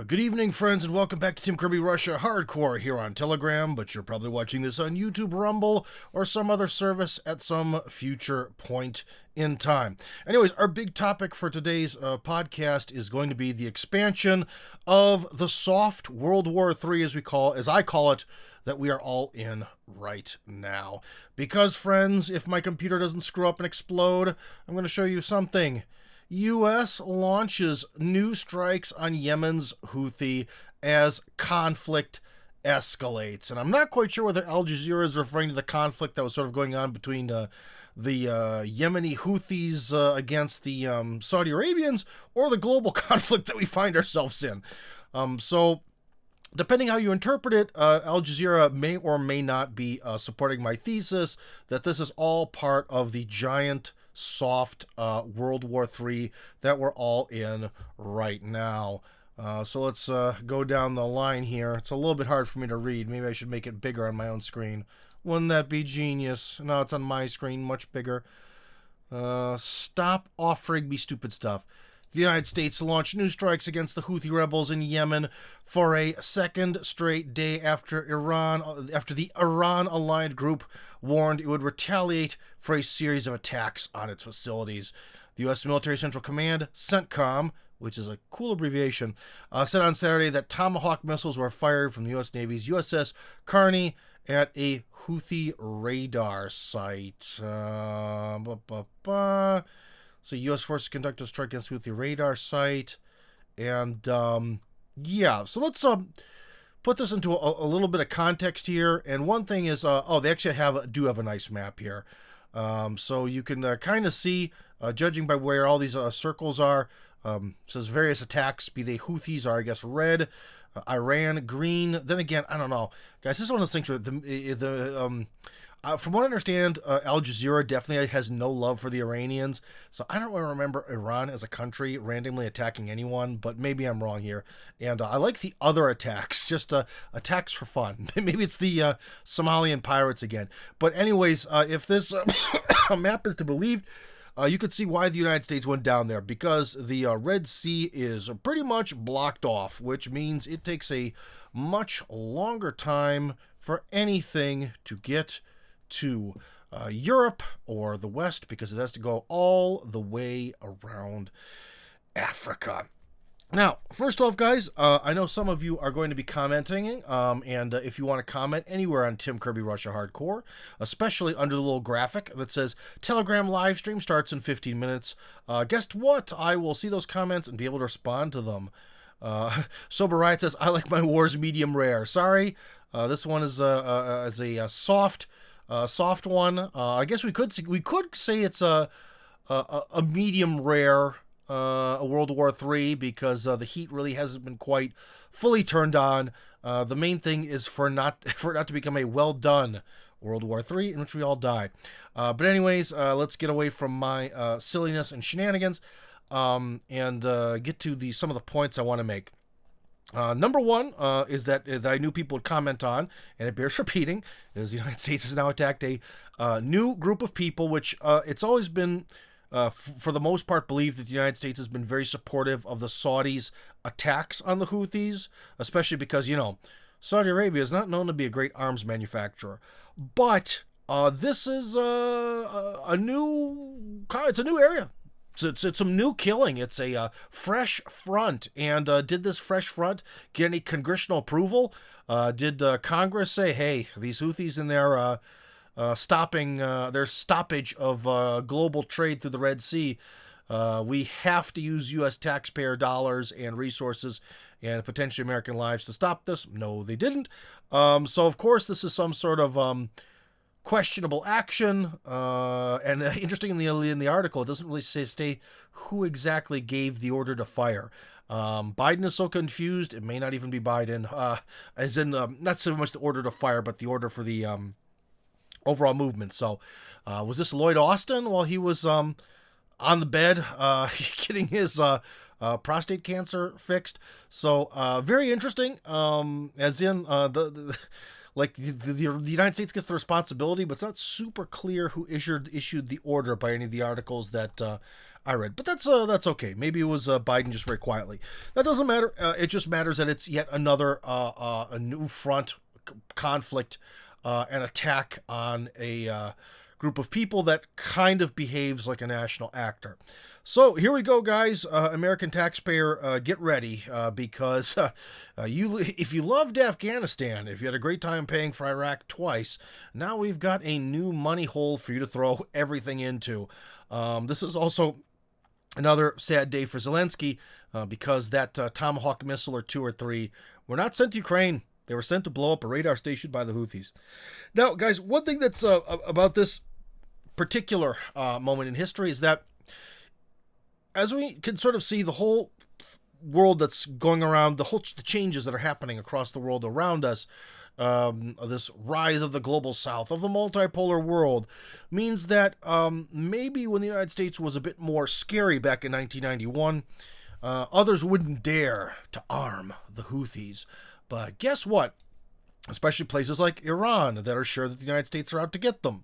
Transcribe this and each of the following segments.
Good evening, friends, and welcome back to Tim Kirby Russia Hardcore here on Telegram, but you're probably watching this on YouTube, Rumble, or some other service at some future point in time. Anyways, our big topic for today's podcast is going to be the expansion of the soft World War III, as I call it, that we are all in right now. Because, friends, if my computer doesn't screw up and explode, I'm going to show you something. U.S. launches new strikes on Yemen's Houthi as conflict escalates. And I'm not quite sure whether Al Jazeera is referring to the conflict that was sort of going on between the Yemeni Houthis against the Saudi Arabians, or the global conflict that we find ourselves in. So, depending how you interpret it, Al Jazeera may or may not be supporting my thesis that this is all part of the giant soft World War III that we're all in right now. So let's go down the line here. It's a little bit hard for me to read. Maybe I should make it bigger on my own screen. Wouldn't that be genius? No, it's on my screen, much bigger. Stop offering me stupid stuff. The United States launched new strikes against the Houthi rebels in Yemen for a second straight day after the Iran-aligned group warned it would retaliate for a series of attacks on its facilities. The U.S. Military Central Command, CENTCOM, which is a cool abbreviation, said on Saturday that Tomahawk missiles were fired from the U.S. Navy's USS Carney at a Houthi radar site. So U.S. forces conducted a strike against Houthi radar site. And, yeah. So let's put this into a little bit of context here. And one thing is, they actually do have a nice map here. So you can kind of see, judging by where all these circles are, says various attacks, be they Houthis are, I guess, red, Iran, green. Then again, I don't know. Guys, this is one of those things where from what I understand, Al Jazeera definitely has no love for the Iranians. So I don't really remember Iran as a country randomly attacking anyone, but maybe I'm wrong here. And I like the other attacks, just attacks for fun. Maybe it's the Somalian pirates again. But anyways, if this map is to be believed, you could see why the United States went down there, because the Red Sea is pretty much blocked off, which means it takes a much longer time for anything to get to Europe or the West, because it has to go all the way around Africa. Now, first off, guys, I know some of you are going to be commenting, and if you want to comment anywhere on Tim Kirby Russia Hardcore, especially under the little graphic that says Telegram live stream starts in 15 minutes, guess what? I will see those comments and be able to respond to them. Sober Riot says, I like my wars medium rare. Sorry, this one is a soft one. I guess we could say it's a medium rare World War III, because the heat really hasn't been quite fully turned on. The main thing is for it not to become a well done World War III in which we all die. But anyways, let's get away from my silliness and shenanigans and get to some of the points I want to make. Number one is that I knew people would comment on, and it bears repeating, is the United States has now attacked a new group of people, which it's always been, for the most part, believed that the United States has been very supportive of the Saudis' attacks on the Houthis, especially because, Saudi Arabia is not known to be a great arms manufacturer. But this is it's a new area. It's some new killing. It's a fresh front. And did this fresh front get any congressional approval? Did Congress say, hey, these Houthis in their stoppage of global trade through the Red Sea, we have to use U.S. taxpayer dollars and resources and potentially American lives to stop this? No, they didn't. So, of course, this is some sort of questionable action, and interestingly in the article, it doesn't really state who exactly gave the order to fire. Biden is so confused, it may not even be Biden, as in not so much the order to fire, but the order for the overall movement. So was this Lloyd Austin while he was on the bed getting his prostate cancer fixed? So very interesting, as in the United States gets the responsibility, but it's not super clear who issued the order by any of the articles that I read. But that's okay. Maybe it was Biden just very quietly. That doesn't matter. It just matters that it's yet another a new front conflict, an attack on a group of people that kind of behaves like a national actor. So here we go, guys. American taxpayer, get ready, because if you loved Afghanistan, if you had a great time paying for Iraq twice, now we've got a new money hole for you to throw everything into. This is also another sad day for Zelensky, because that Tomahawk missile or 2 or 3 were not sent to Ukraine. They were sent to blow up a radar station by the Houthis. Now, guys, one thing that's about this particular moment in history is that, as we can sort of see the whole world that's going around, the changes that are happening across the world around us, this rise of the global south, of the multipolar world, means that maybe when the United States was a bit more scary back in 1991, others wouldn't dare to arm the Houthis. But guess what? Especially places like Iran that are sure that the United States are out to get them.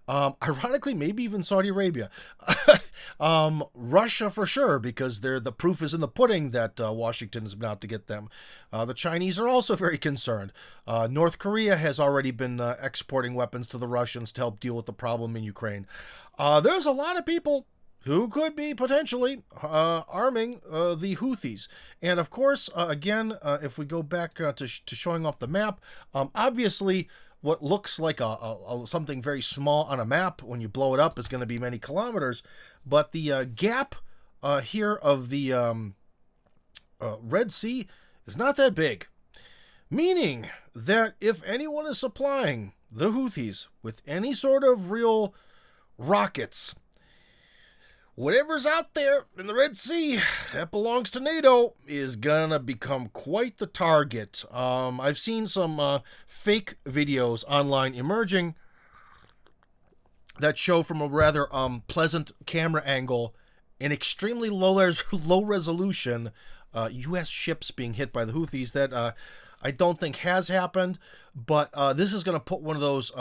Ironically, maybe even Saudi Arabia. Russia for sure, because the proof is in the pudding that Washington is out to get them. The Chinese are also very concerned. North Korea has already been exporting weapons to the Russians to help deal with the problem in Ukraine. There's a lot of people who could be potentially arming the Houthis. And of course, again, if we go back to showing off the map, obviously what looks like something very small on a map, when you blow it up, is going to be many kilometers. But the gap here of the Red Sea is not that big. Meaning that if anyone is supplying the Houthis with any sort of real rockets, whatever's out there in the Red Sea that belongs to NATO is gonna become quite the target. I've seen some fake videos online emerging that show from a rather pleasant camera angle an extremely low resolution U.S. ships being hit by the Houthis that I don't think has happened, but this is going to put one of those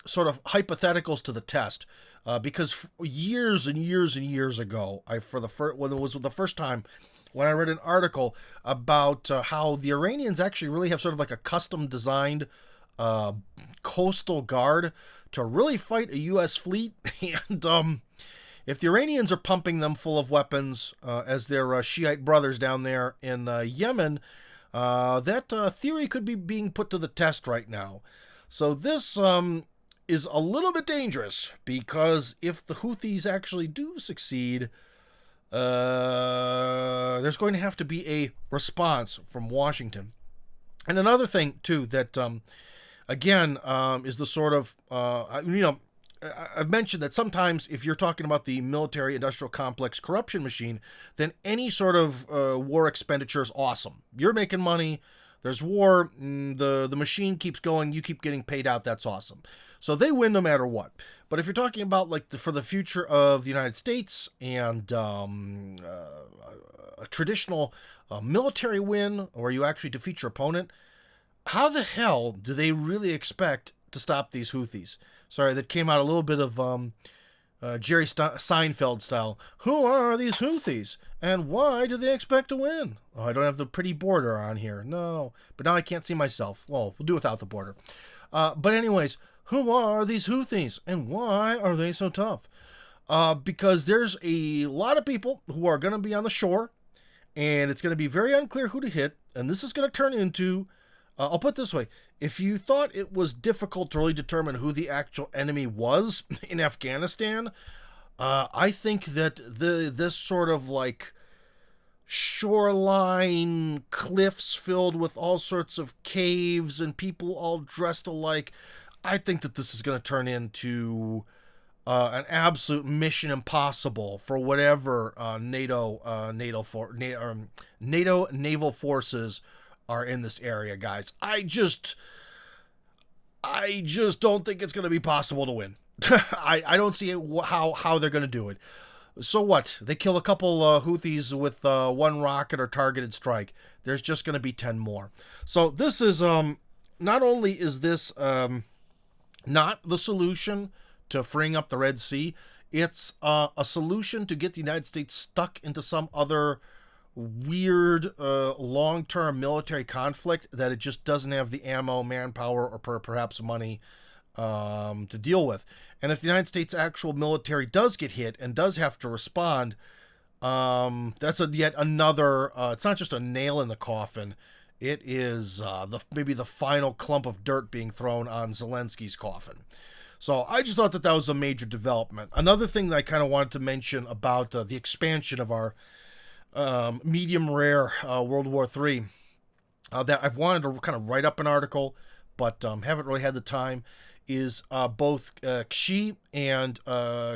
sort of hypotheticals to the test. Because years and years and years ago, when it was the first time when I read an article about how the Iranians actually really have sort of like a custom designed coastal guard to really fight a U.S. fleet. And if the Iranians are pumping them full of weapons, as their Shiite brothers down there in Yemen, that theory could be being put to the test right now. So this is a little bit dangerous, because if the Houthis actually do succeed, there's going to have to be a response from Washington. And another thing, too, that, again, is the sort of, I've mentioned that sometimes if you're talking about the military-industrial complex corruption machine, then any sort of war expenditure is awesome. You're making money, there's war, the machine keeps going, you keep getting paid out, that's awesome. So they win no matter what. But if you're talking about like for the future of the United States and a traditional military win, where you actually defeat your opponent, how the hell do they really expect to stop these Houthis? Sorry, that came out a little bit of Jerry Seinfeld style. Who are these Houthis? And why do they expect to win? Oh, I don't have the pretty border on here. No. But now I can't see myself. Well, we'll do without the border. But anyways, who are these Houthis? And why are they so tough? Because there's a lot of people who are going to be on the shore, and it's going to be very unclear who to hit. And this is going to turn into, I'll put it this way, if you thought it was difficult to really determine who the actual enemy was in Afghanistan, I think that this sort of like shoreline cliffs filled with all sorts of caves and people all dressed alike, I think that this is going to turn into an absolute mission impossible for whatever NATO naval forces are in this area, guys. I just don't think it's going to be possible to win. I don't see how they're going to do it. So what? They kill a couple Houthis with one rocket or targeted strike. There's just going to be 10 more. So this is not only is this not the solution to freeing up the Red Sea, it's a solution to get the United States stuck into some other weird long-term military conflict that it just doesn't have the ammo, manpower, or perhaps money to deal with. And if the United States actual military does get hit and does have to respond, that's yet another. It's not just a nail in the coffin. It is maybe the final clump of dirt being thrown on Zelensky's coffin. So I just thought that that was a major development. Another thing that I kind of wanted to mention about the expansion of our medium rare World War III, that I've wanted to kind of write up an article, but haven't really had the time, is both Xi and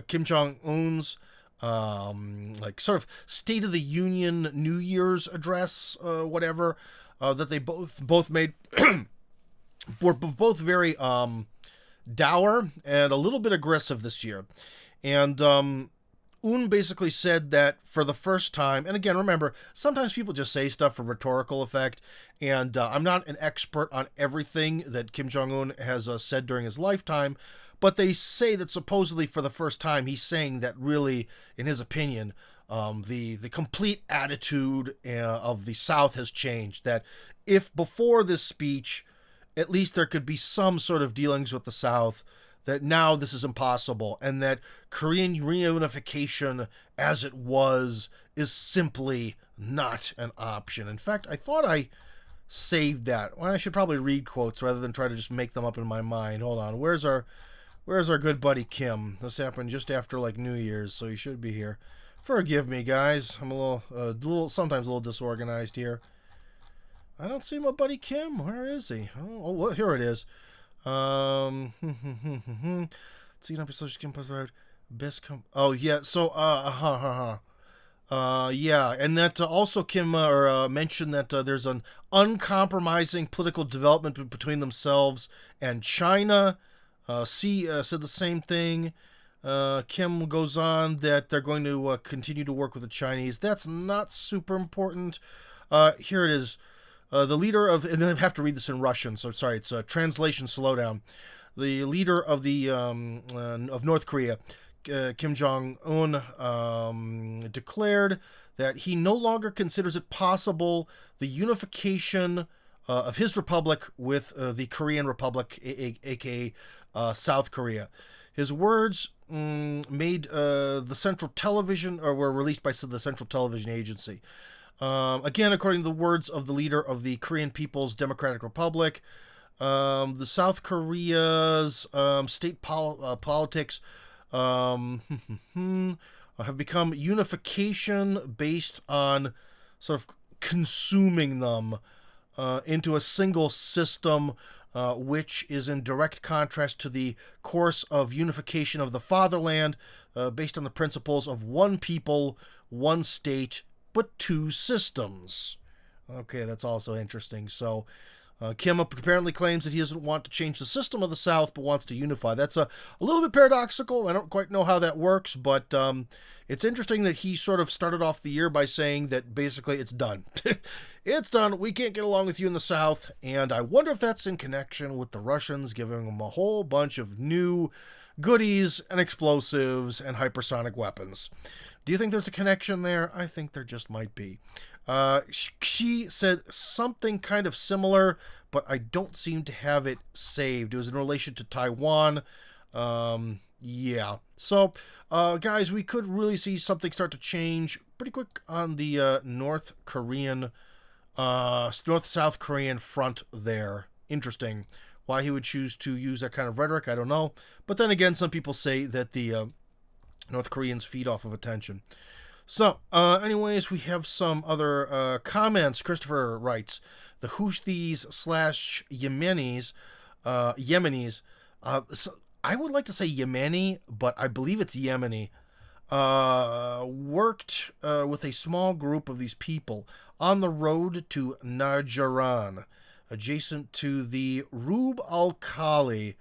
Kim Jong-un's like sort of State of the Union New Year's address, whatever, that they both made. Were both very dour and a little bit aggressive this year. And Un basically said that for the first time, and again, remember, sometimes people just say stuff for rhetorical effect, and I'm not an expert on everything that Kim Jong-un has said during his lifetime, but they say that supposedly for the first time he's saying that really, in his opinion, the complete attitude of the South has changed. That if before this speech, at least there could be some sort of dealings with the South, that now this is impossible, and that Korean reunification as it was is simply not an option. In fact, I thought I saved that. Well, I should probably read quotes rather than try to just make them up in my mind. Hold on. Where's our good buddy Kim? This happened just after like New Year's, so he should be here. Forgive me, guys. I'm a little sometimes a little disorganized here. I don't see my buddy Kim. Where is he? Oh, well, here it is. See, not social Kim plus road. Best come. Oh yeah. So yeah, and that also Kim mentioned that there's an uncompromising political development between themselves and China. C said the same thing. Kim goes on that they're going to continue to work with the Chinese. That's not super important. Here it is. The leader of, and then I have to read this in Russian, so sorry, it's a translation slowdown. The leader of the of North Korea, Kim Jong-un, declared that he no longer considers it possible the unification of his republic with the Korean Republic, aka South Korea. His words made the Central Television, or were released by the Central Television Agency. Again, according to the words of the leader of the Korean People's Democratic Republic, the South Korea's state politics have become unification based on sort of consuming them into a single system, which is in direct contrast to the course of unification of the fatherland, based on the principles of one people, one state, but two systems. Okay, that's also interesting. So Kim apparently claims that he doesn't want to change the system of the South, but wants to unify. That's a little bit paradoxical. I don't quite know how that works, but it's interesting that he sort of started off the year by saying that basically it's done. It's done. We can't get along with you in the South. And I wonder if that's in connection with the Russians giving them a whole bunch of new goodies and explosives and hypersonic weapons. Do you think there's a connection there? I think there just might be. She said something kind of similar, but I don't seem to have it saved. It was in relation to Taiwan. Yeah. So, guys, we could really see something start to change pretty quick on the North-South Korean front there. Interesting. Why he would choose to use that kind of rhetoric, I don't know. But then again, some people say that the North Koreans feed off of attention. So, anyways, we have some other comments. Christopher writes, the Houthis / Yemenis, so I would like to say Yemeni, but I believe it's Yemeni, worked with a small group of these people on the road to Najran, adjacent to the Rub al-Khali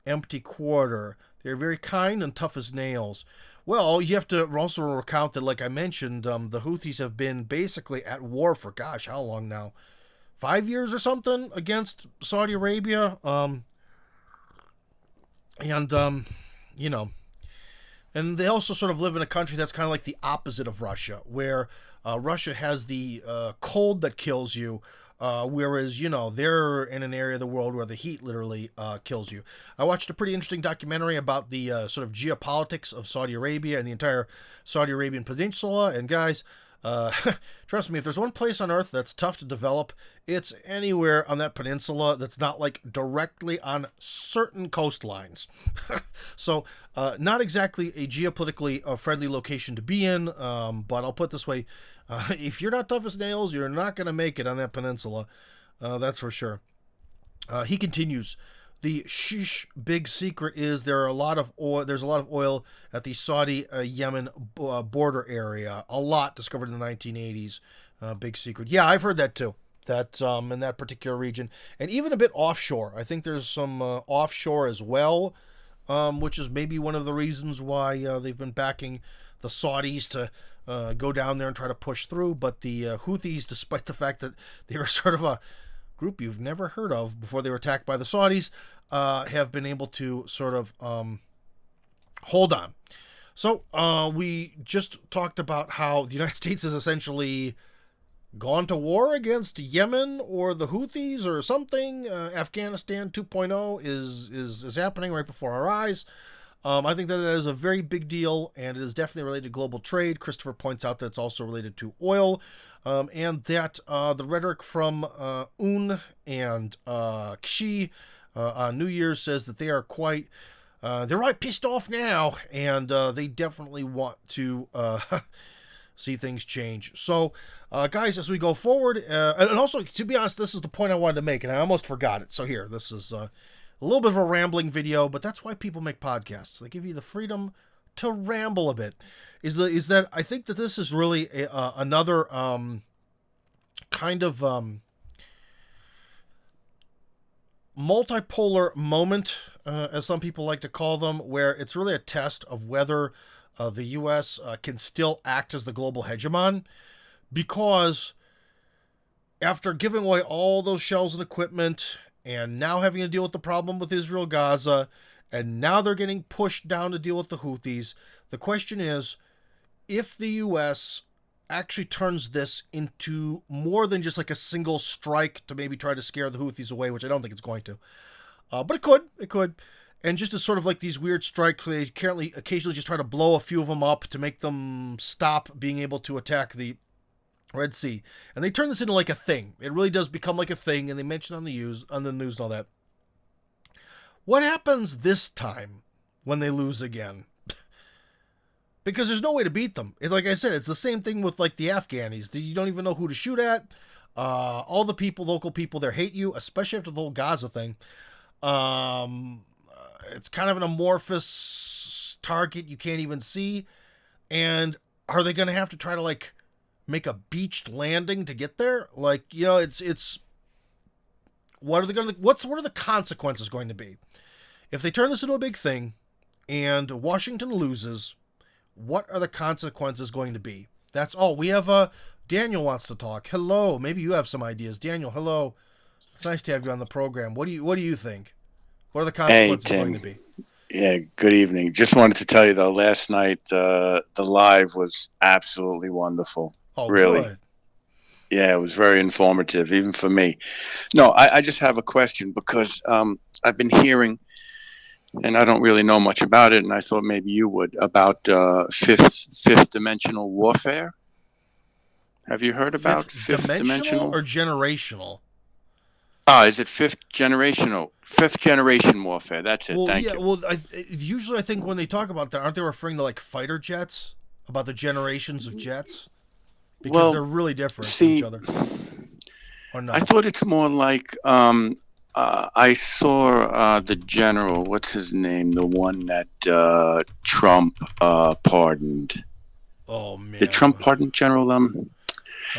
empty quarter. They're very kind and tough as nails. Well, you have to also recount that, like I mentioned, the Houthis have been basically at war for, gosh, how long now? 5 years or something against Saudi Arabia. You know, And they also sort of live in a country that's kind of like the opposite of Russia, where Russia has the cold that kills you, whereas, they're in an area of the world where the heat literally kills you. I watched a pretty interesting documentary about the sort of geopolitics of Saudi Arabia and the entire Saudi Arabian Peninsula. And guys, trust me, if there's one place on Earth that's tough to develop, it's anywhere on that peninsula that's not like directly on certain coastlines. So, not exactly a geopolitically friendly location to be in, but I'll put it this way. If you're not tough as nails, you're not going to make it on that peninsula. That's for sure. He continues. The big secret is there's a lot of oil at the Saudi Yemen border area. A lot discovered in the 1980s. Big secret. Yeah, I've heard that too. That in that particular region, and even a bit offshore. I think there's some offshore as well, which is maybe one of the reasons why they've been backing the Saudis to go down there and try to push through. But the Houthis, despite the fact that they were sort of a group you've never heard of before they were attacked by the Saudis, have been able to sort of hold on. So we just talked about how the United States has essentially gone to war against Yemen or the Houthis or something. Afghanistan 2.0 is happening right before our eyes. I think that is a very big deal, and it is definitely related to global trade. Christopher points out that it's also related to oil, and that the rhetoric from Un and Xi on New Year's says that they are they're right pissed off now, and they definitely want to see things change. So, guys, as we go forward, and also, to be honest, this is the point I wanted to make, and I almost forgot it. So here, this is a little bit of a rambling video, but that's why people make podcasts. They give you the freedom to ramble a bit. Is that I think that this is really another kind of multipolar moment, as some people like to call them, where it's really a test of whether the U.S. Can still act as the global hegemon, because after giving away all those shells and equipment, and now having to deal with the problem with Israel, Gaza, and now they're getting pushed down to deal with the Houthis, the question is, if the U.S. actually turns this into more than just like a single strike to maybe try to scare the Houthis away, which I don't think it's going to, but it could. And just as sort of like these weird strikes, they occasionally just try to blow a few of them up to make them stop being able to attack the Red Sea. And they turn this into like a thing. It really does become like a thing, and they mention on the news and all that. What happens this time when they lose again? Because there's no way to beat them. Like I said, it's the same thing with like the Afghanis. You don't even know who to shoot at. All the local people there hate you, especially after the whole Gaza thing. It's kind of an amorphous target you can't even see. And are they going to have to try to like make a beached landing to get there? Like, it's what are the consequences going to be? If they turn this into a big thing and Washington loses, what are the consequences going to be? That's all. We have Daniel wants to talk. Hello. Maybe you have some ideas. Daniel, hello. It's nice to have you on the program. What do you think? What are the consequences going to be? Yeah, good evening. Just wanted to tell you, though, last night the live was absolutely wonderful. Oh, really? Good. Yeah, it was very informative, even for me. No, I just have a question, because I've been hearing, and I don't really know much about it, and I thought maybe you would, about fifth dimensional warfare. Have you heard about fifth dimensional or generational? Is it fifth generation warfare? That's it. Thank you. Well, usually I think when they talk about that, aren't they referring to like fighter jets? About the generations of jets? Because they're really different from each other. Or not? I thought it's more like I saw the general. What's his name? The one that Trump pardoned. Oh man! Did Trump pardon General?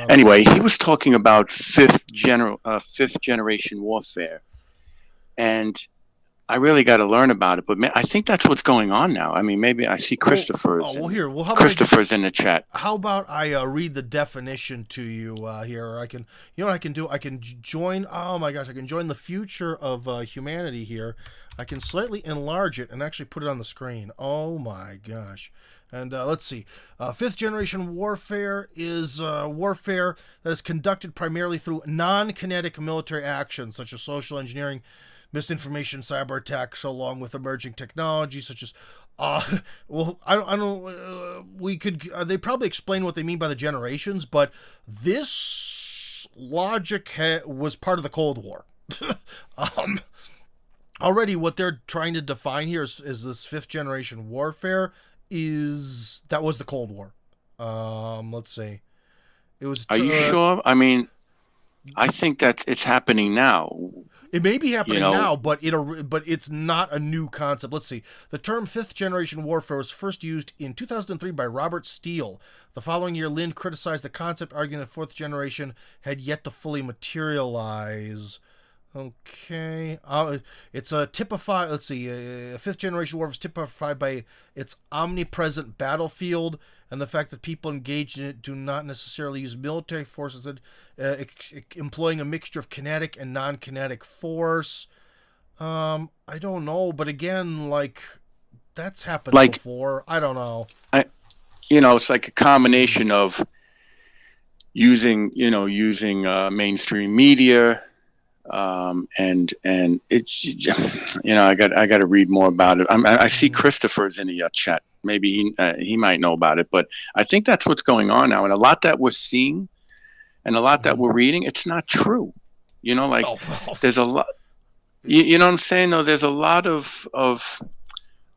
Anyway, he was talking about fifth generation warfare, and I really got to learn about it. But man, I think that's what's going on now. I mean, maybe I see Well, oh Christopher's well, in here. Well, Christopher's in the chat. how about I read the definition to you here? Or I can, you know what I can do? I can join. Oh my gosh, I can join the future of humanity here. I can slightly enlarge it and actually put it on the screen. Oh my gosh. And let's see. Fifth generation warfare is warfare that is conducted primarily through non-kinetic military actions, such as social engineering, misinformation, cyber attacks, along with emerging technologies such as well, I don't. We could. They probably explain what they mean by the generations, but this logic was part of the Cold War. um, Already, what they're trying to define here is this fifth generation warfare is that was the Cold War. Let's see. It was. Are you sure? I mean, I think that it's happening now. It may be happening You know, now, but it's not a new concept. Let's see. The term fifth generation warfare was first used in 2003 by Robert Steele. The following year, Lind criticized the concept, arguing that fourth generation had yet to fully materialize. Okay. It's a typified. Let's see. Fifth generation warfare is typified by its omnipresent battlefield and the fact that people engaged in it do not necessarily use military forces, employing a mixture of kinetic and non-kinetic force. I don't know, but again, like that's happened like before. I don't know. it's like a combination of using mainstream media. And it's I got to read more about it. I see Christopher's in the chat. Maybe he might know about it, but I think that's what's going on now. And a lot that we're seeing, and a lot that we're reading, it's not true. There's a lot. You know what I'm saying? Though there's a lot of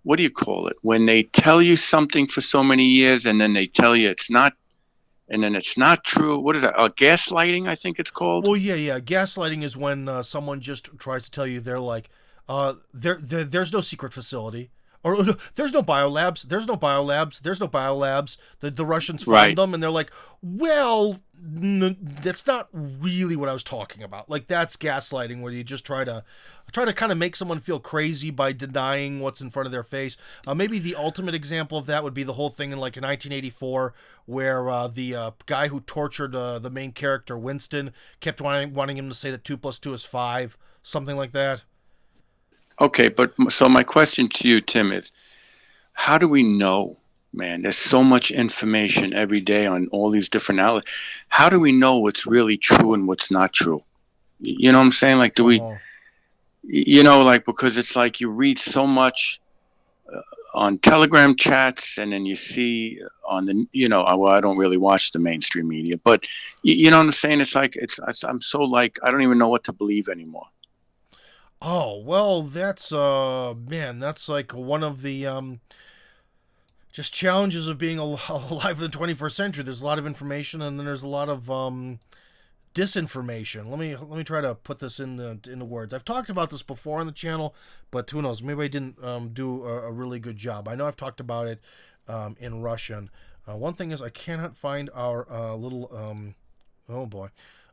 what do you call it when they tell you something for so many years and then they tell you it's not. And then it's not true. What is that? Gaslighting, I think it's called. Well, yeah. Gaslighting is when someone just tries to tell you they're like, there's no secret facility, or there's no biolabs. There's no biolabs. There's no biolabs. The Russians found them, and they're like, well, that's not really what I was talking about. Like that's gaslighting, where you just try to kind of make someone feel crazy by denying what's in front of their face. Maybe the ultimate example of that would be the whole thing in 1984, where the guy who tortured the main character Winston kept wanting him to say that 2 + 2 is 5, something like that. Okay, but so my question to you, Tim, is how do we know, man? There's so much information every day on all these different outlets. How do we know what's really true and what's not true? You know what I'm saying? Like, do we, because it's like you read so much on Telegram chats, and then you see on the, well, I don't really watch the mainstream media, but you know what I'm saying? It's like, I'm so like, I don't even know what to believe anymore. Oh, well, that's, man, that's like one of the, just challenges of being alive in the 21st century. There's a lot of information, and then there's a lot of, disinformation. Let me try to put this in the words. I've talked about this before on the channel, but who knows? Maybe I didn't do a really good job. I know I've talked about it in Russian. One thing is I cannot find our little oh boy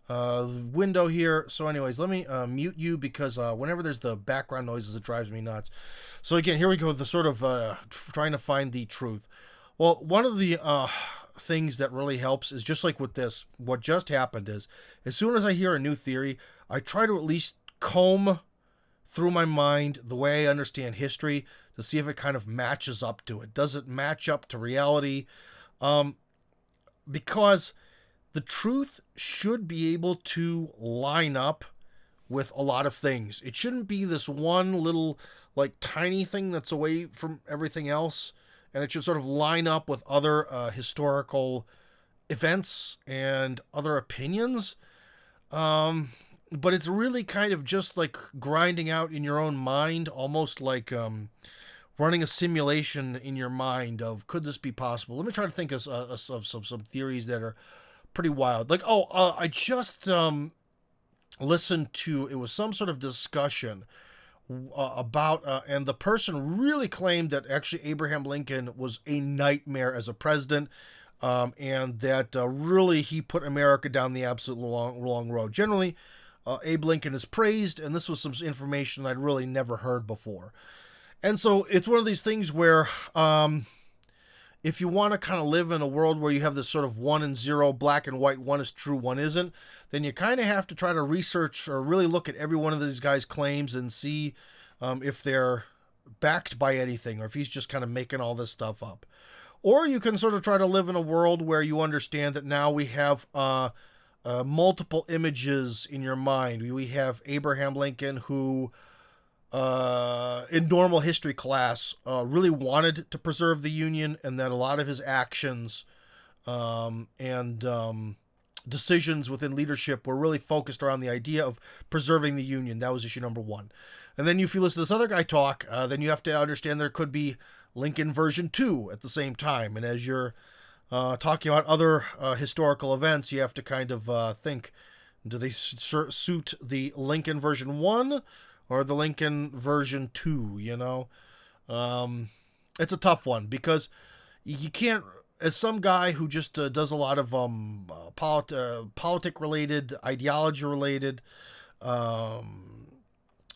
window here. So anyways, let me mute you because whenever there's the background noises, it drives me nuts. So again, here we go. The sort of trying to find the truth. Well, one of the things that really helps is just like with this, what just happened is as soon as I hear a new theory, I try to at least comb through my mind the way I understand history to see if it kind of matches up to it. Does it match up to reality? Because the truth should be able to line up with a lot of things. It shouldn't be this one little like tiny thing that's away from everything else. And it should sort of line up with other historical events and other opinions. But it's really kind of just like grinding out in your own mind, almost like running a simulation in your mind of, could this be possible? Let me try to think of some theories that are pretty wild. Like, I just listened to, it was some sort of discussion about and the person really claimed that actually Abraham Lincoln was a nightmare as a president, and that really he put America down the absolute wrong road. Generally, Abe Lincoln is praised, and this was some information I'd really never heard before. And so it's one of these things where if you want to kind of live in a world where you have this sort of 1 and 0, black and white, one is true, one isn't, then you kind of have to try to research or really look at every one of these guys' claims and see if they're backed by anything or if he's just kind of making all this stuff up. Or you can sort of try to live in a world where you understand that now we have multiple images in your mind. We have Abraham Lincoln, who in normal history class really wanted to preserve the Union, and that a lot of his actions and decisions within leadership were really focused around the idea of preserving the Union. That was issue number 1. And then if you listen to this other guy talk, then you have to understand there could be Lincoln version 2 at the same time. And as you're talking about other historical events, you have to kind of think, do they suit the Lincoln version 1 or the Lincoln version 2, you know? It's a tough one because you can't, as some guy who just does a lot of politic-related, ideology-related,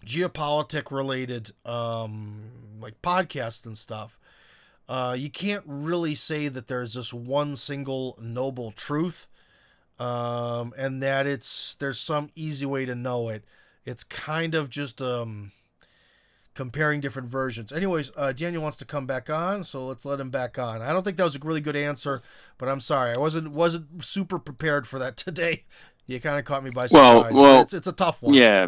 geopolitic-related, like podcasts and stuff, you can't really say that there's just one single noble truth, and that there's some easy way to know it. It's kind of just comparing different versions. Anyways, Daniel wants to come back on, so let's let him back on. I don't think that was a really good answer, but I'm sorry. I wasn't super prepared for that today. You kind of caught me by surprise. Well, it's a tough one. Yeah.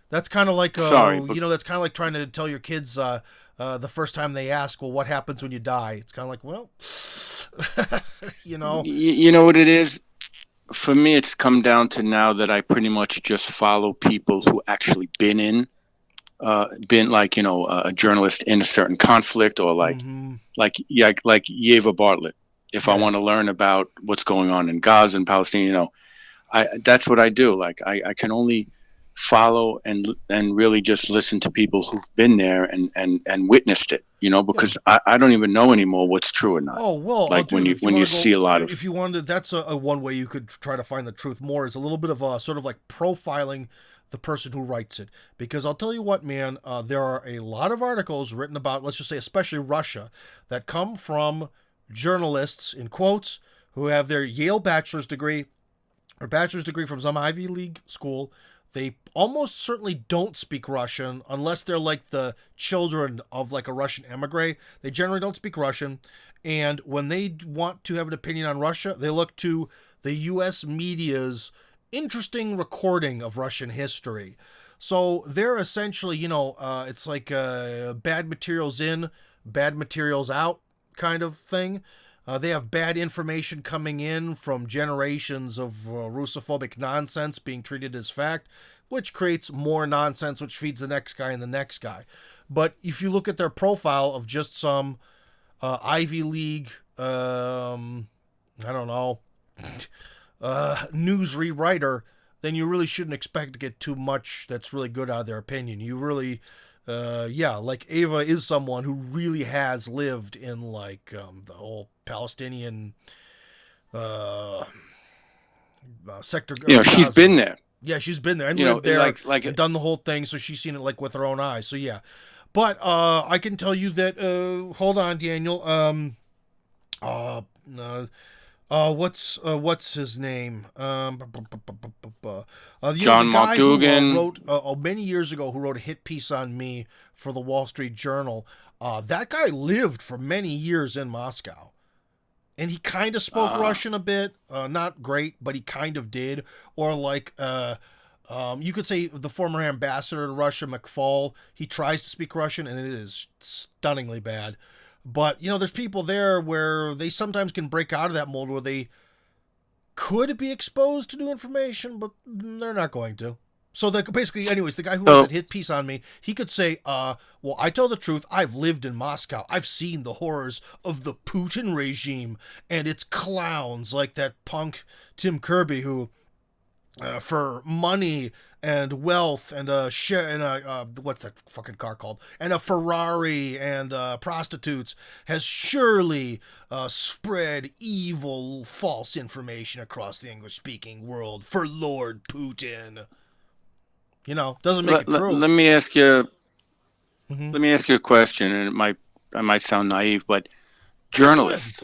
That's kind of like, Sorry, but... that's kind of like trying to tell your kids the first time they ask, well, what happens when you die? It's kind of like, well, you know. You know what it is? For me, it's come down to now that I pretty much just follow people who actually been like, a journalist in a certain conflict, or like Yeva Bartlett. If I want to learn about what's going on in Gaza and Palestine, that's what I do. Like I can only follow and really just listen to people who've been there and witnessed it, because I don't even know anymore what's true or not. Oh, well, like when you see a lot of, if you wanted, that's a one way you could try to find the truth more, is a little bit of a sort of like profiling the person who writes it. Because I'll tell you what, man, there are a lot of articles written about, let's just say, especially Russia, that come from journalists, in quotes, who have their Yale bachelor's degree or bachelor's degree from some Ivy League school. They almost certainly don't speak Russian unless they're like the children of like a Russian emigre. They generally don't speak Russian. And when they want to have an opinion on Russia, they look to the U.S. media's interesting recording of Russian history. So they're essentially, it's like bad materials in, bad materials out kind of thing. They have bad information coming in from generations of Russophobic nonsense being treated as fact, which creates more nonsense, which feeds the next guy and the next guy. But if you look at their profile of just some Ivy League, newsreel writer, then you really shouldn't expect to get too much that's really good out of their opinion. You really... like Ava is someone who really has lived in like the whole Palestinian sector. She's been there. Yeah, she's been there and lived there, and done the whole thing. So she's seen it like with her own eyes. So yeah, but I can tell you that. Hold on, Daniel. What's his name? John Mark Dugan, who wrote many years ago, who wrote a hit piece on me for the Wall Street Journal. That guy lived for many years in Moscow, and he kind of spoke Russian a bit, not great, but he kind of did. Or like, you could say the former ambassador to Russia, McFaul, he tries to speak Russian, and it is stunningly bad. But, there's people there where they sometimes can break out of that mold where they could be exposed to new information, but they're not going to. So basically, anyways, the guy who wrote that hit piece on me, he could say, well, I tell the truth, I've lived in Moscow. I've seen the horrors of the Putin regime and its clowns, like that punk Tim Kirby, who, for money and wealth and what's that fucking car called? And a Ferrari and prostitutes has surely spread evil, false information across the English-speaking world for Lord Putin. Doesn't make it true. Let me ask you. Mm-hmm. Let me ask you a question, and I might sound naive, but journalists,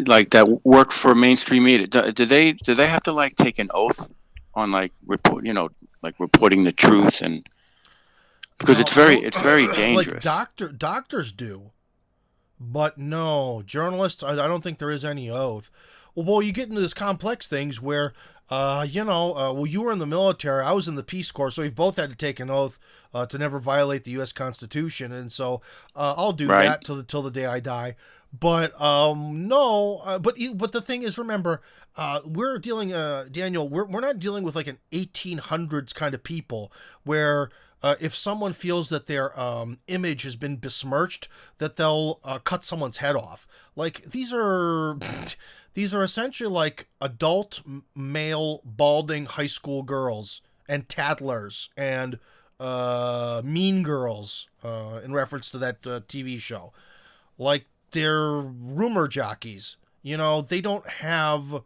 like that work for mainstream media, do they have to like take an oath on like like reporting the truth, and because Well, I don't it's very like dangerous. doctors do, but no journalists. I don't think there is any oath. Well, you get into this complex things where, well, you were in the military, I was in the Peace Corps, so we've both had to take an oath to never violate the U.S. Constitution, and so I'll do Right. that till the day I die. But no, but the thing is, remember, we're dealing, Daniel, we're not dealing with like an 1800s kind of people where. If someone feels that their image has been besmirched, that they'll cut someone's head off. Like these are essentially like adult male balding high school girls and tattlers and mean girls in reference to that TV show. Like they're rumor jockeys. They don't have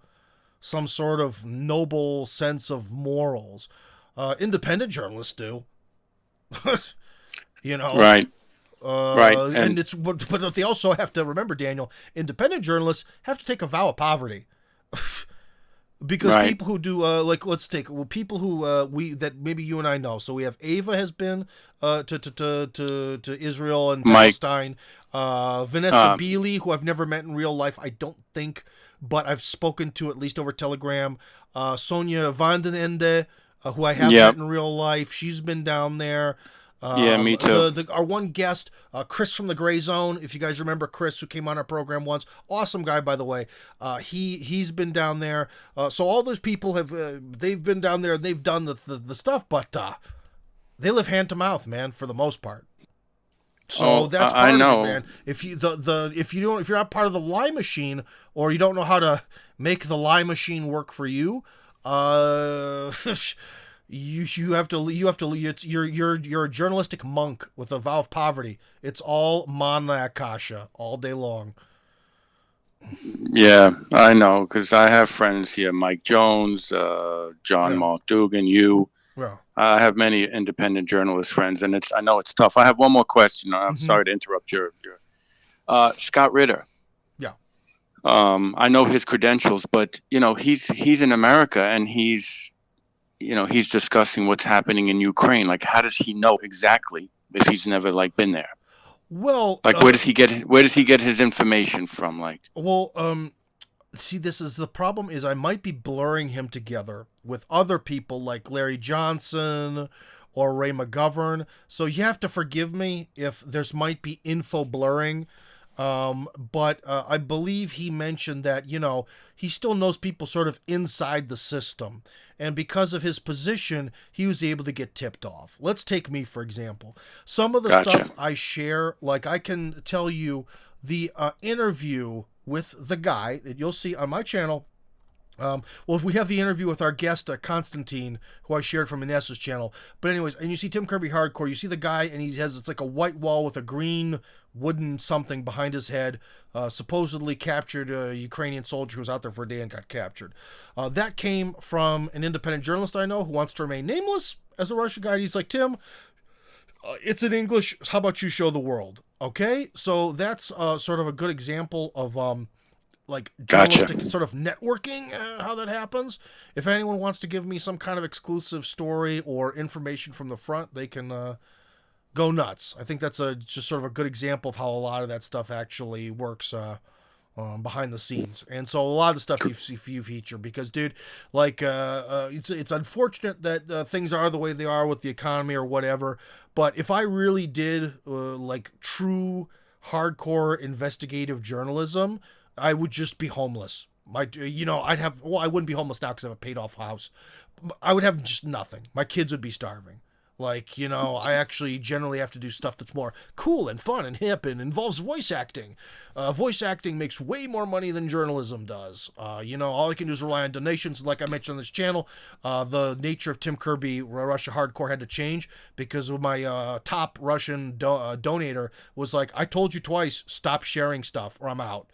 some sort of noble sense of morals. Independent journalists do. you know Right. Right. and it's but they also have to remember, Daniel, independent journalists have to take a vow of poverty. Because Right. people who do let's take people who we that maybe you and I know. So we have Ava has been to Israel and Mike. Palestine. Vanessa Beeley, who I've never met in real life, I don't think, but I've spoken to at least over Telegram. Sonia Vandenende, who I have Yep. met in real life, she's been down there. Yeah, me too. Our one guest, Chris from the Gray Zone, if you guys remember Chris, who came on our program once, awesome guy, by the way. He's been down there. So all those people have they've been down there and they've done the stuff, but they live hand to mouth, man, for the most part. So that's part I know. of it, man. If you're not part of the lie machine, or you don't know how to make the lie machine work for you, you have to you're a journalistic monk with a vow of poverty. It's all mana akasha all day long. Yeah, I know, because I have friends here, Mike Jones, John Yeah. Mark Dugan, you. Well, I have many independent journalist friends, and I know it's tough. I have one more question. I'm sorry to interrupt your Scott Ritter. yeah. I know his credentials, but he's in America, and he's discussing what's happening in Ukraine. Like, how does he know exactly if he's never like been there? Well, Like, where does he get his information from? Like, well, see, this is the problem. Is I might be blurring him together with other people like Larry Johnson or Ray McGovern. So you have to forgive me if there's might be info blurring. But I believe he mentioned that, he still knows people sort of inside the system. And because of his position, he was able to get tipped off. Let's take me, for example. Some of the Gotcha. stuff I share, like I can tell you the interview with the guy that you'll see on my channel. Well, we have the interview with our guest, Constantine, who I shared from Inessa's channel. But anyways, and you see Tim Kirby Hardcore, you see the guy, and it's like a white wall with a green wooden something behind his head, supposedly captured a Ukrainian soldier who was out there for a day and got captured. That came from an independent journalist I know who wants to remain nameless as a Russian guy. He's like, Tim, it's in English. How about you show the world? Okay, so that's sort of a good example of like journalistic Gotcha. sort of networking, how that happens. If anyone wants to give me some kind of exclusive story or information from the front, they can go nuts. I think that's just sort of a good example of how a lot of that stuff actually works behind the scenes. And so a lot of the stuff you feature, because, dude, like it's unfortunate that things are the way they are with the economy or whatever. But if I really did like true hardcore investigative journalism, I would just be homeless. I wouldn't be homeless now because I have a paid off house. I would have just nothing. My kids would be starving. Like, I actually generally have to do stuff that's more cool and fun and hip and involves voice acting. Voice acting makes way more money than journalism does. All I can do is rely on donations. And like I mentioned on this channel, the nature of Tim Kirby Russia Hardcore had to change because of my top Russian donator was like, I told you twice, stop sharing stuff or I'm out.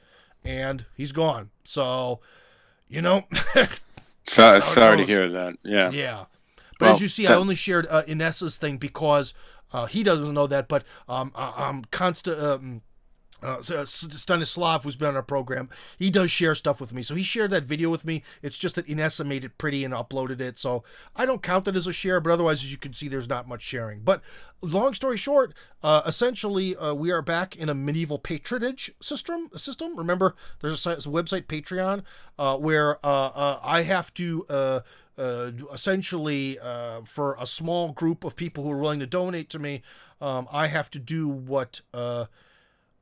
And he's gone. So, sorry to hear that. Yeah. Yeah. But as you see, I only shared Inessa's thing because he doesn't know that, but Stanislav, who's been on our program, he does share stuff with me. So he shared that video with me. It's just that Inessa made it pretty and uploaded it. So I don't count it as a share, but otherwise, as you can see, there's not much sharing. But long story short, essentially, we are back in a medieval patronage system. Remember, there's a website, Patreon, where I have to... essentially, for a small group of people who are willing to donate to me, I have to do what am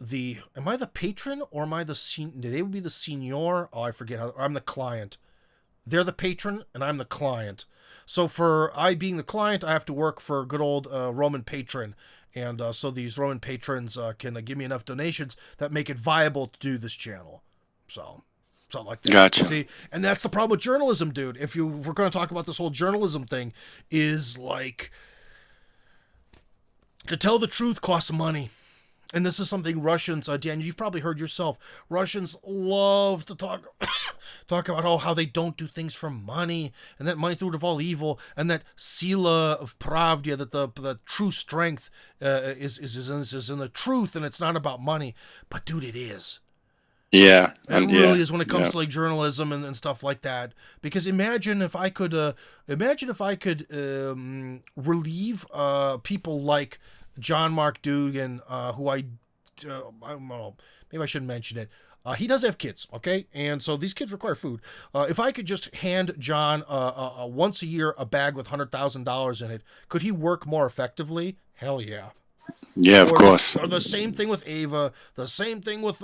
I the patron or am I the they would be the senior? Oh, I forget how. I'm the client. They're the patron and I'm the client. So for I being the client, I have to work for a good old Roman patron. And so these Roman patrons can give me enough donations that make it viable to do this channel. So something like that. Gotcha. See, and that's the problem with journalism, dude. If we're going to talk about this whole journalism thing, is like, to tell the truth costs money. And this is something Russians, Dan, you've probably heard yourself. Russians love to talk about how they don't do things for money, and that money's the root of all evil, and that sila of pravdia, that the true strength is in the truth, and it's not about money. But dude, it is. Yeah, and it really is when it comes to like journalism and stuff like that. Because imagine if I could relieve people like John Mark Dugan, who I don't know, maybe I shouldn't mention it. He does have kids, okay? And so these kids require food. If I could just hand John once a year a bag with $100,000 in it, could he work more effectively? Hell yeah. Yeah, of course. Or the same thing with Ava, the same thing with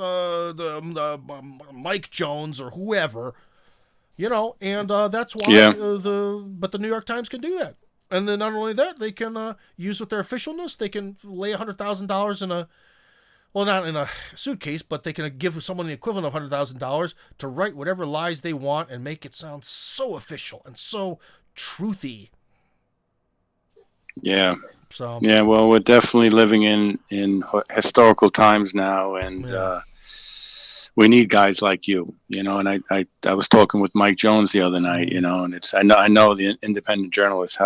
Mike Jones or whoever, and that's why but the New York Times can do that. And then not only that, they can use with their officialness, they can lay $100,000 in not in a suitcase, but they can give someone the equivalent of $100,000 to write whatever lies they want and make it sound so official and so truthy. Yeah. So. Yeah, well, we're definitely living in historical times now, and we need guys like you, and I was talking with Mike Jones the other night, and it's I know the independent journalists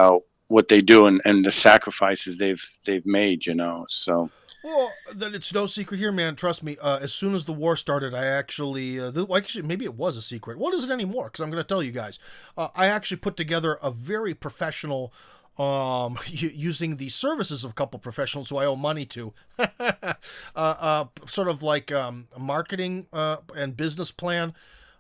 what they do and the sacrifices they've made, so. Well, then it's no secret here, man. Trust me. As soon as the war started, I actually maybe it was a secret. What is it anymore? Because I'm going to tell you guys. I actually put together a very professional, using the services of a couple professionals who I owe money to, sort of like a marketing and business plan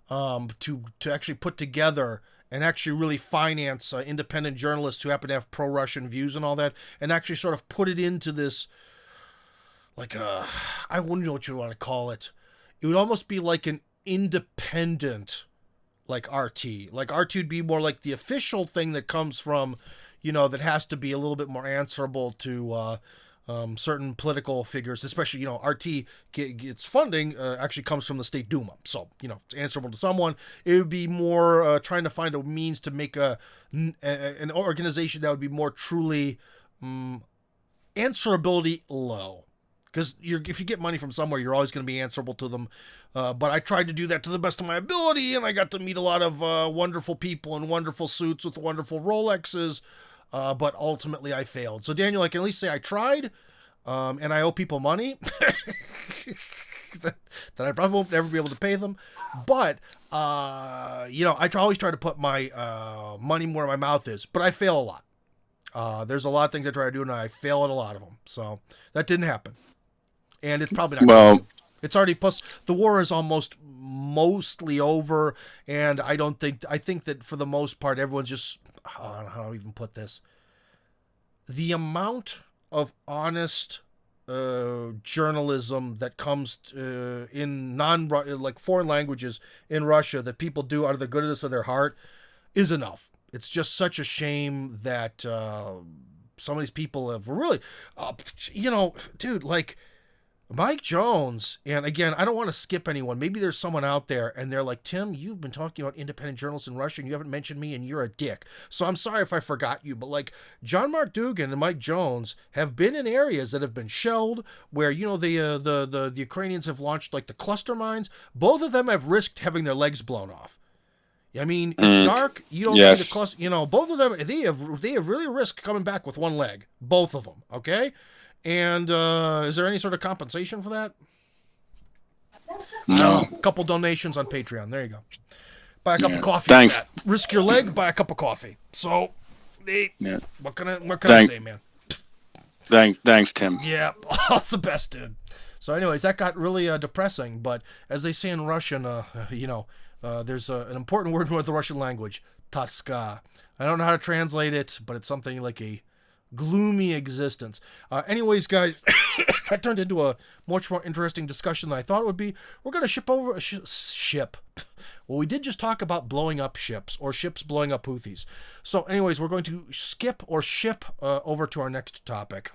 to actually put together and actually really finance independent journalists who happen to have pro-Russian views and all that, and actually sort of put it into this, like I wouldn't know what you want to call it. It would almost be like an independent, like RT. Like RT would be more like the official thing that comes from, that has to be a little bit more answerable to certain political figures, especially, RT gets funding, actually comes from the State Duma. So, it's answerable to someone. It would be more trying to find a means to make an organization that would be more truly answerability low. Because if you get money from somewhere, you're always going to be answerable to them. But I tried to do that to the best of my ability, and I got to meet a lot of wonderful people in wonderful suits with wonderful Rolexes. But ultimately, I failed. So, Daniel, I can at least say I tried, and I owe people money that I probably won't ever be able to pay them. But, I always try to put my money where my mouth is, but I fail a lot. There's a lot of things I try to do, and I fail at a lot of them. So, that didn't happen. And it's probably not going to. It's already, plus the war is mostly over, and I think that for the most part, everyone's just, I don't know how to even put this. The amount of honest journalism that comes in like foreign languages in Russia that people do out of the goodness of their heart is enough. It's just such a shame that some of these people have really, dude, like Mike Jones, and again, I don't want to skip anyone. Maybe there's someone out there and they're like, Tim, you've been talking about independent journalists in Russia and you haven't mentioned me and you're a dick. So I'm sorry if I forgot you, but like John Mark Dugan and Mike Jones have been in areas that have been shelled where, the Ukrainians have launched like the cluster mines. Both of them have risked having their legs blown off. I mean, it's dark. You don't see the Yes. cluster. You know, both of them, they have really risked coming back with one leg. Both of them, okay? And is there any sort of compensation for that? No. A couple donations on Patreon. There you go. Buy a cup of coffee. Thanks. For that. Risk your leg, buy a cup of coffee. So, Yeah. what can I say, man? Thanks, Tim. Yeah, all the best, dude. So, anyways, that got really depressing. But as they say in Russian, there's an important word with the Russian language, toska. I don't know how to translate it, but it's something like a gloomy existence. Anyways, guys, that turned into a much more interesting discussion than I thought it would be. We're going to ship over a ship. Well, we did just talk about blowing up ships or ships blowing up Houthis. So anyways, we're going to skip or ship over to our next topic.